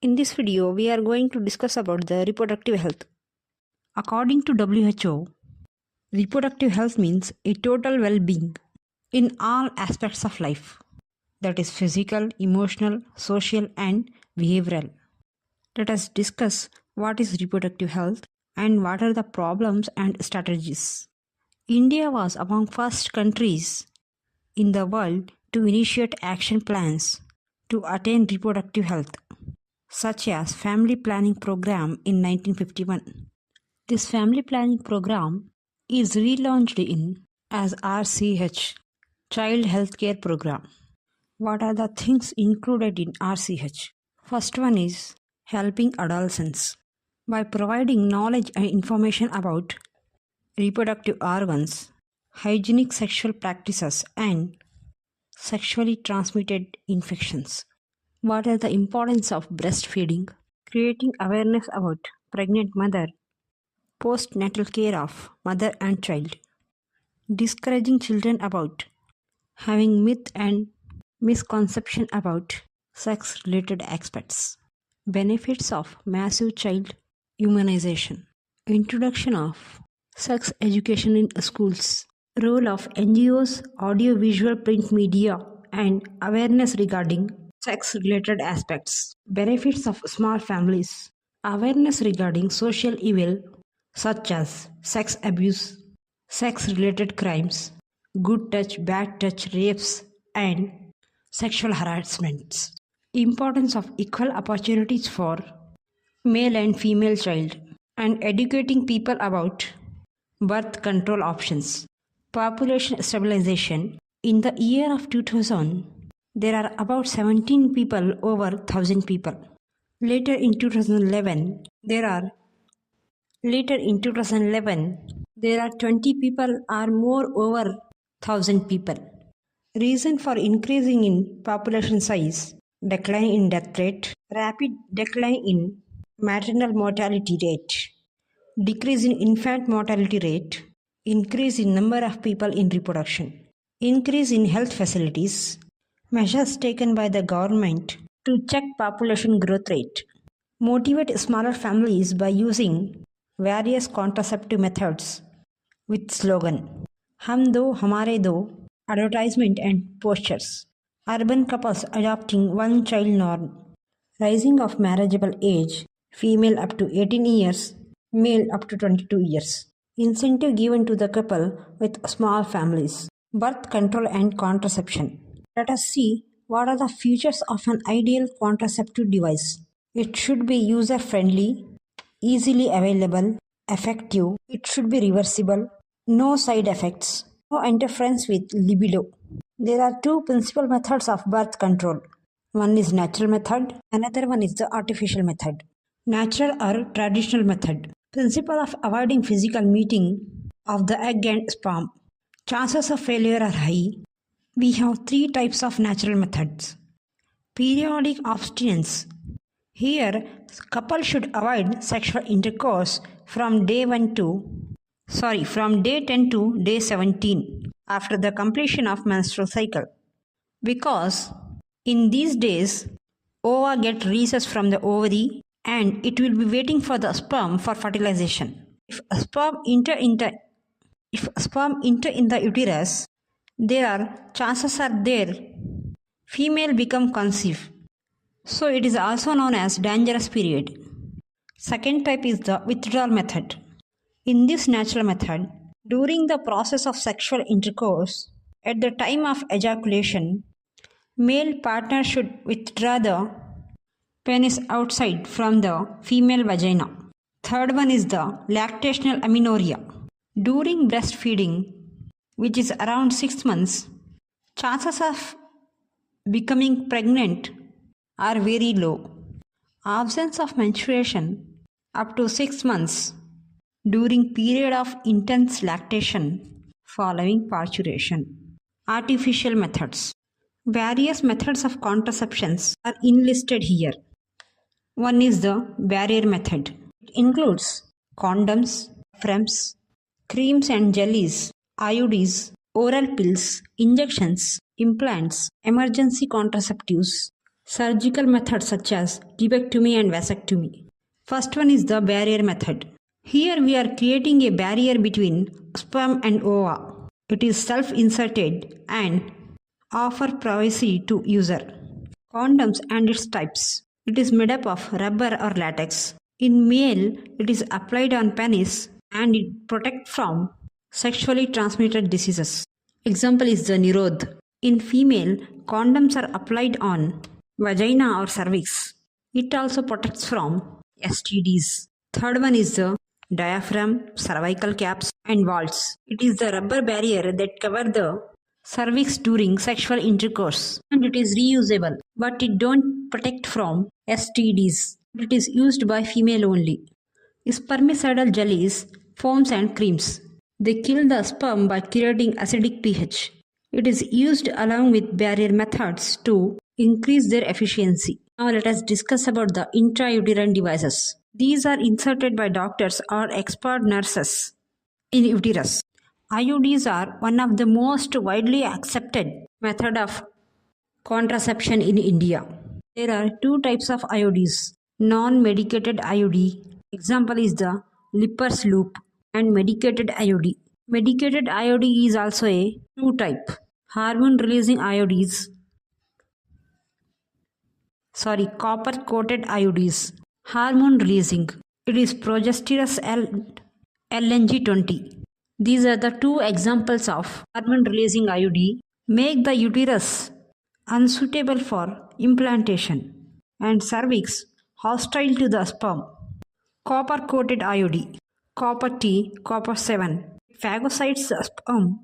In this video, we are going to discuss about the reproductive health. According to WHO, reproductive health means a total well-being in all aspects of life, that is physical, emotional, social and behavioral. Let us discuss what is reproductive health and what are the problems and strategies. India was among first countries in the world to initiate action plans to attain reproductive health, such as Family Planning Program in 1951. This Family Planning Program is relaunched in as RCH, Child Healthcare Program. What are the things included in RCH? First one is helping adolescents by providing knowledge and information about reproductive organs, hygienic sexual practices and sexually transmitted infections. What is the importance of breastfeeding? Creating awareness about pregnant mother, postnatal care of mother and child. Discouraging children about having myth and misconception about sex-related aspects. Benefits of massive child immunization. Introduction of sex education in schools. Role of NGOs, audio-visual print media and awareness regarding sex-related aspects. Benefits of small families. Awareness regarding social evil such as sex abuse, sex-related crimes, good touch, bad touch, rapes, and sexual harassments. Importance of equal opportunities for male and female child, and educating people about birth control options. Population stabilization. In the year of 2000, there are about 17 people over 1000 people. Later in 2011, there are 20 people or more over 1000 people. Reason for increasing in population size: decline in death rate, rapid decline in maternal mortality rate, decrease in infant mortality rate, increase in number of people in reproduction, increase in health facilities, measures taken by the government to check population growth rate, motivate smaller families by using various contraceptive methods with slogan "Hum do, hamare do," advertisement and postures, urban couples adopting one child norm, rising of marriageable age, female up to 18 years, male up to 22 years, incentive given to the couple with small families, birth control and contraception. Let us see what are the features of an ideal contraceptive device. It should be user-friendly, easily available, effective, it should be reversible, no side effects, no interference with libido. There are two principal methods of birth control. One is natural method, another one is the artificial method. Natural or traditional method. Principle of avoiding physical meeting of the egg and sperm. Chances of failure are high. We have three types of natural methods. Periodic abstinence. Here, couple should avoid sexual intercourse from day 10 to day 17 after the completion of menstrual cycle, because in these days ova get recessed from the ovary and it will be waiting for the sperm for fertilization. If sperm enter in the uterus, chances are there female become conceive. So it is also known as dangerous period. Second type is the withdrawal method. In this natural method, during the process of sexual intercourse, at the time of ejaculation, male partner should withdraw the penis outside from the female vagina. Third one is the lactational amenorrhea. During breastfeeding, which is around 6 months, chances of becoming pregnant are very low. Absence of menstruation up to 6 months during period of intense lactation following parturition. Artificial methods. Various methods of contraceptions are enlisted here. One is the barrier method. It includes condoms, FREMs, creams and jellies, IUDs, oral pills, injections, implants, emergency contraceptives, Surgical methods such as tubectomy and vasectomy. First one is the barrier method. Here we are creating a barrier between sperm and ova. It is self-inserted and offer privacy to user. Condoms and its types. It is made up of rubber or latex. In male, it is applied on penis and it protects from sexually transmitted diseases. Example is the Nirodh. In female, condoms are applied on vagina or cervix. It also protects from STDs. Third one is the diaphragm, cervical caps and vaults. It is the rubber barrier that covers the cervix during sexual intercourse and it is reusable, but it don't protect from STDs. It is used by female only. Spermicidal jellies, foams and creams. They kill the sperm by creating acidic pH. It is used along with barrier methods to increase their efficiency. Now let us discuss about the intrauterine devices. These are inserted by doctors or expert nurses in uterus. IUDs are one of the most widely accepted method of contraception in India. There are two types of IUDs. Non-medicated IUD, example is the Lippers loop, and medicated IUD. Medicated IUD is also a two type. Hormone-releasing IUDs, copper-coated IUDs. Hormone-releasing. It is progesterone and LNG20. These are the two examples of hormone-releasing IUD. Make the uterus unsuitable for implantation and cervix hostile to the sperm. Copper-coated IUD. Copper T, copper 7. Phagocytes the sperm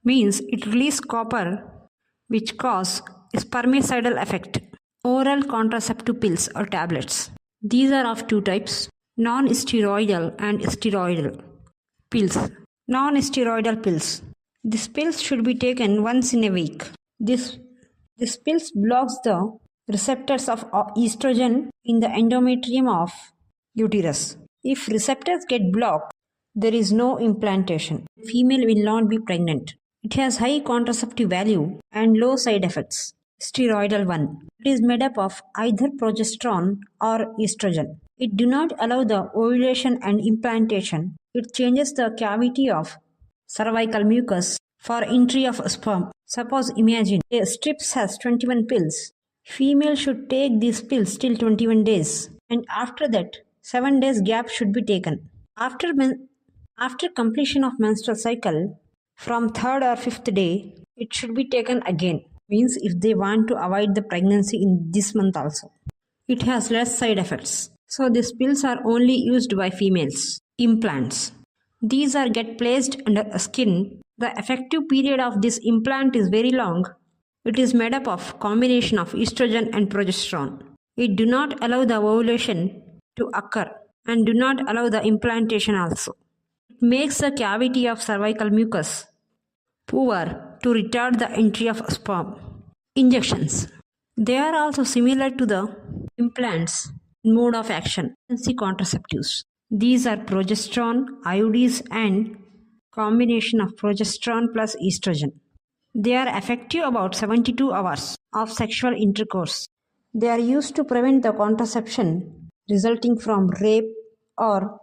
means it releases copper which cause spermicidal effect. Oral contraceptive pills or tablets. These are of two types, non-steroidal and steroidal pills. Non-steroidal pills. These pills should be taken once in a week. This pills blocks the receptors of estrogen in the endometrium of uterus. If receptors get blocked, there is no implantation. Female will not be pregnant. It has high contraceptive value and low side effects. Steroidal one. It is made up of either progesterone or estrogen. It do not allow the ovulation and implantation. It changes the cavity of cervical mucus for entry of sperm. Suppose imagine a strips has 21 pills. Female should take these pills till 21 days and after that 7 days gap should be taken. After completion of menstrual cycle, from 3rd or 5th day, it should be taken again. Means if they want to avoid the pregnancy in this month also. It has less side effects. So these pills are only used by females. Implants. These are get placed under skin. The effective period of this implant is very long. It is made up of combination of estrogen and progesterone. It do not allow the ovulation to occur and do not allow the implantation also. It makes the cavity of cervical mucus poor to retard the entry of sperm. Injections. They are also similar to the implants in mode of action. Pregnancy contraceptives. These are progesterone, IUDs and combination of progesterone plus estrogen. They are effective about 72 hours of sexual intercourse. They are used to prevent the contraception resulting from rape or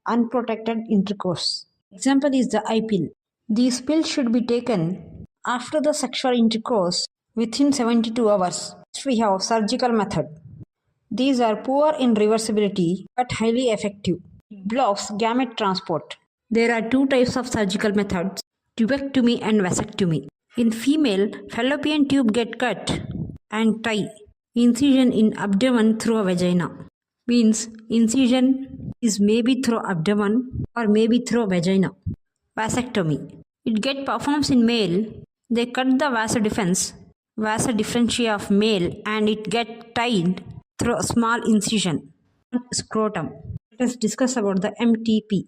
unprotected intercourse. Example is the eye pill. These pills should be taken after the sexual intercourse within 72 hours. Next we have surgical method. These are poor in reversibility but highly effective. It blocks gamete transport. There are two types of surgical methods, tubectomy and vasectomy. In female, fallopian tube get cut and tie incision in abdomen through a vagina. Means incision is maybe through abdomen or maybe through vagina. Vasectomy. It get performed in male. They cut the vasa differentia of male and it get tied through a small incision on scrotum. Let us discuss about the MTP.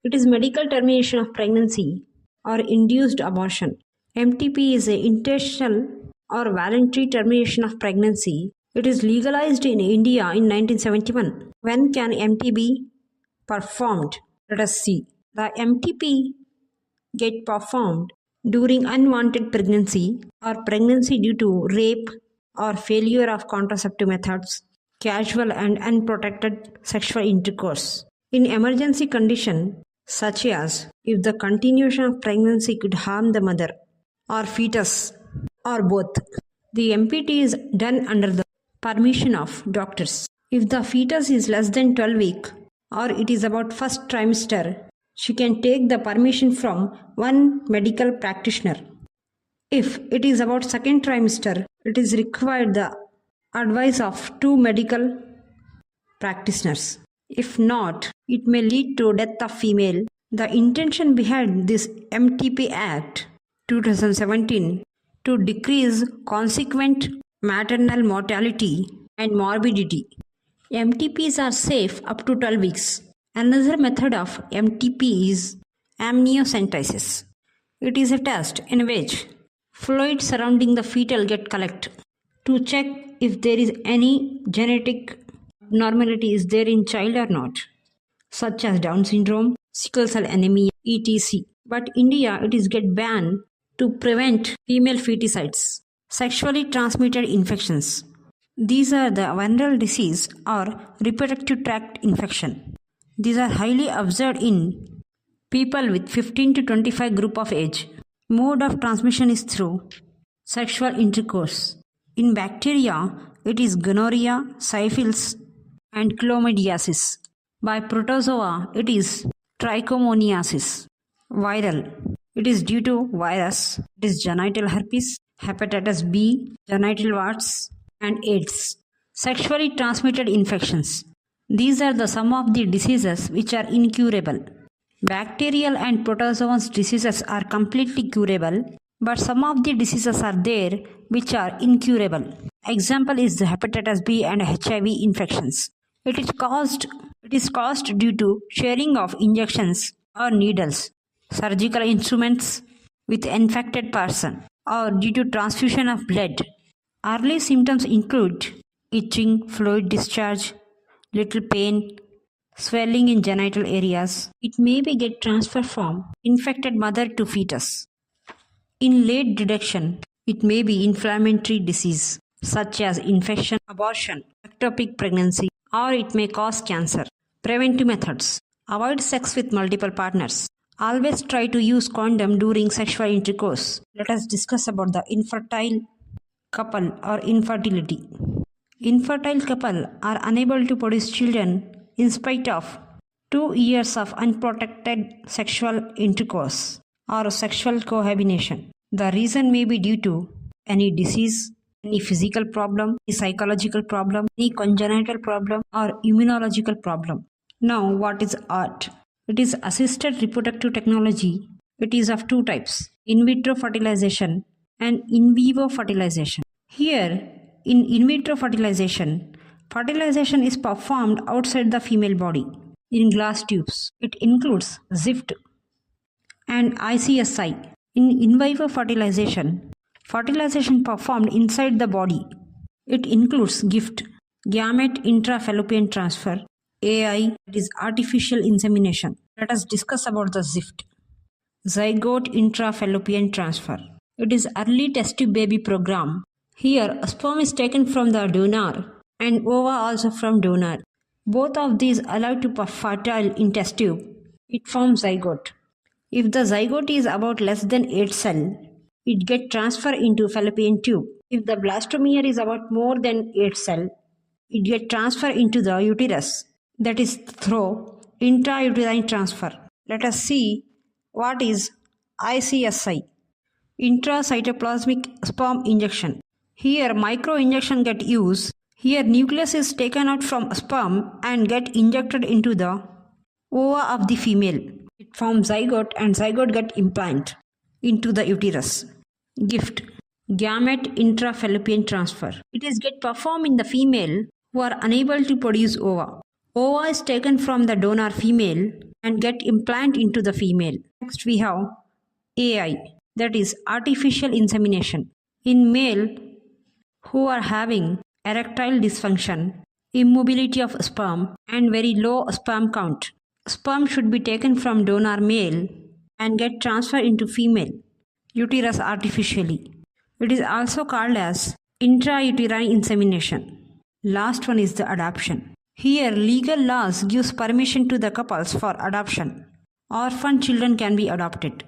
It is medical termination of pregnancy or induced abortion. MTP is a intentional or voluntary termination of pregnancy. It is legalized in India in 1971. When can MTP be performed? Let us see. The MTP get performed during unwanted pregnancy or pregnancy due to rape, or failure of contraceptive methods, casual and unprotected sexual intercourse. In emergency condition, such as if the continuation of pregnancy could harm the mother or fetus or both, the MPT is done under the permission of doctors. If the fetus is less than 12 weeks or it is about first trimester, she can take the permission from one medical practitioner. If it is about second trimester, it is required the advice of two medical practitioners. If not, it may lead to death of female. The intention behind this MTP Act 2017 to decrease consequent maternal mortality and morbidity. MTPs are safe up to 12 weeks. Another method of MTP is amniocentesis. It is a test in which fluids surrounding the fetal get collected to check if there is any genetic abnormality is there in child or not, such as Down syndrome, sickle cell anemia, etc. But India, it is get banned to prevent female feticides, sexually transmitted infections. These are the venereal disease or reproductive tract infection. These are highly observed in people with 15 to 25 group of age. Mode of transmission is through sexual intercourse. In bacteria, it is gonorrhea, syphilis, and chlamydiasis. By protozoa, it is trichomoniasis. Viral, it is due to virus. It is genital herpes, hepatitis B, genital warts, and AIDS. Sexually transmitted infections. These are the some of the diseases which are incurable. Bacterial and protozoan diseases are completely curable, but some of the diseases are there which are incurable. Example is the hepatitis B and HIV infections. It is caused due to sharing of injections or needles, surgical instruments with infected person, or due to transfusion of blood. Early symptoms include itching, fluid discharge, little pain, swelling in genital areas. It may be get transferred from infected mother to fetus. In late detection, it may be inflammatory disease such as infection, abortion, ectopic pregnancy, or it may cause cancer. Preventive methods. Avoid sex with multiple partners. Always try to use condom during sexual intercourse. Let us discuss about the infertile couple or infertility. Infertile couple are unable to produce children in spite of 2 years of unprotected sexual intercourse or sexual cohabitation. The reason may be due to any disease, any physical problem, any psychological problem, any congenital problem, or immunological problem. Now, what is ART? It is assisted reproductive technology. It is of two types, in vitro fertilization and in vivo fertilization. Here, in vitro fertilization, fertilization is performed outside the female body in glass tubes. It includes ZIFT and ICSI. In vivo fertilization, fertilization performed inside the body. It includes GIFT, gamete intrafallopian transfer, AI, that is artificial insemination. Let us discuss about the ZIFT, zygote intrafallopian transfer. It is early test tube baby program. Here, sperm is taken from the donor and ova also from donor. Both of these allowed to be fertile in test tube. It forms zygote. If the zygote is about less than 8 cell, it get transferred into fallopian tube. If the blastomere is about more than 8 cell, it get transferred into the uterus. That is through intrauterine transfer. Let us see what is ICSI, intracytoplasmic sperm injection. Here micro injection get used. Here nucleus is taken out from sperm and get injected into the ova of the female. It forms zygote and zygote get implant into the uterus. GIFT, gamete intrafallopian transfer. It is get performed in the female who are unable to produce ova. Ova is taken from the donor female and get implant into the female. Next we have AI, that is artificial insemination. In male who are having erectile dysfunction, immobility of sperm and very low sperm count, sperm should be taken from donor male and get transferred into female uterus artificially. It is also called as intrauterine insemination. Last one is the adoption. Here, legal laws gives permission to the couples for adoption. Orphan children can be adopted.